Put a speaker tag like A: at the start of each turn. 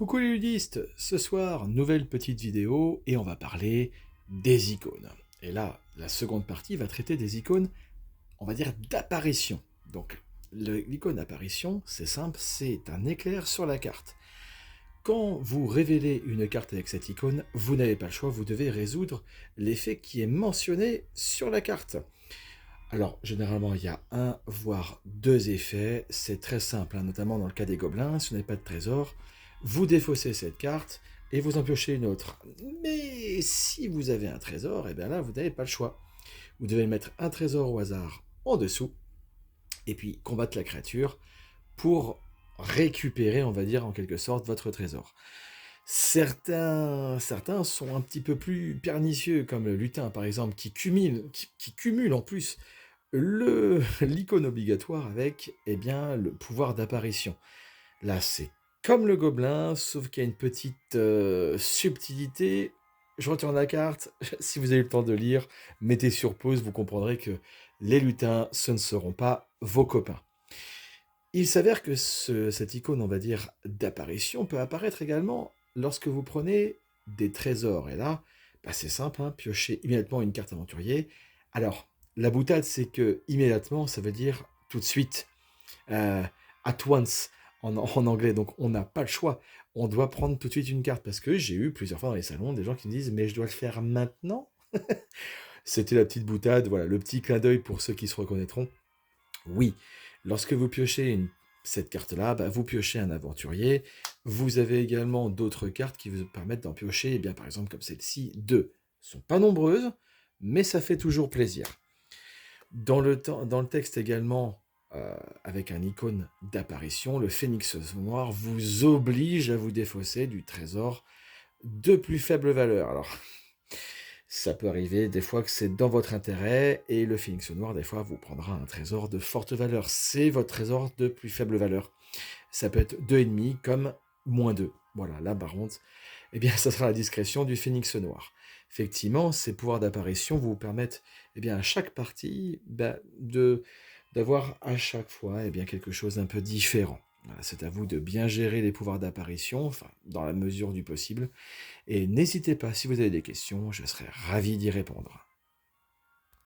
A: Coucou les ludistes, ce soir, nouvelle petite vidéo et on va parler des icônes. Et là, la seconde partie va traiter des icônes, on va dire, d'apparition. Donc, l'icône d'apparition, c'est simple, c'est un éclair sur la carte. Quand vous révélez une carte avec cette icône, vous n'avez pas le choix, vous devez résoudre l'effet qui est mentionné sur la carte. Alors, généralement, il y a un, voire deux effets. C'est très simple, hein, notamment dans le cas des gobelins. Si vous n'avez pas de trésor, vous défaussez cette carte et vous en piochez une autre. Mais si vous avez un trésor, et bien là, vous n'avez pas le choix. Vous devez mettre un trésor au hasard en dessous et puis combattre la créature pour récupérer, on va dire, en quelque sorte, votre trésor. Certains sont un petit peu plus pernicieux, comme le lutin, par exemple, qui cumule en plus l'icône obligatoire avec le pouvoir d'apparition. Là, c'est comme le gobelin, sauf qu'il y a une petite subtilité. Je retourne la carte. Si vous avez le temps de lire, mettez sur pause, vous comprendrez que les lutins, ce ne seront pas vos copains. Il s'avère que cette icône, on va dire, d'apparition peut apparaître également lorsque vous prenez des trésors. Et là, c'est simple, hein, piochez immédiatement une carte aventurier. Alors, la boutade, c'est que immédiatement, ça veut dire tout de suite, euh, at once en anglais. Donc, on n'a pas le choix. On doit prendre tout de suite une carte parce que j'ai eu plusieurs fois dans les salons des gens qui me disent mais je dois le faire maintenant. C'était la petite boutade, voilà, le petit clin d'œil pour ceux qui se reconnaîtront. Oui, lorsque vous piochez cette carte-là, vous piochez un aventurier. Vous avez également d'autres cartes qui vous permettent d'en piocher, par exemple comme celle-ci, deux. Elles ne sont pas nombreuses, mais ça fait toujours plaisir. Dans le texte également, avec un icône d'apparition, le phénix noir vous oblige à vous défausser du trésor de plus faible valeur. Alors, ça peut arriver des fois que c'est dans votre intérêt, et le phénix noir, des fois, vous prendra un trésor de forte valeur. C'est votre trésor de plus faible valeur. Ça peut être 2,5 comme -2. Voilà, là, par contre, ça sera la discrétion du phénix noir. Effectivement, ces pouvoirs d'apparition vous permettent, à chaque partie, d'avoir à chaque fois, quelque chose d'un peu différent. Voilà, c'est à vous de bien gérer les pouvoirs d'apparition, enfin, dans la mesure du possible. Et n'hésitez pas, si vous avez des questions, je serai ravi d'y répondre.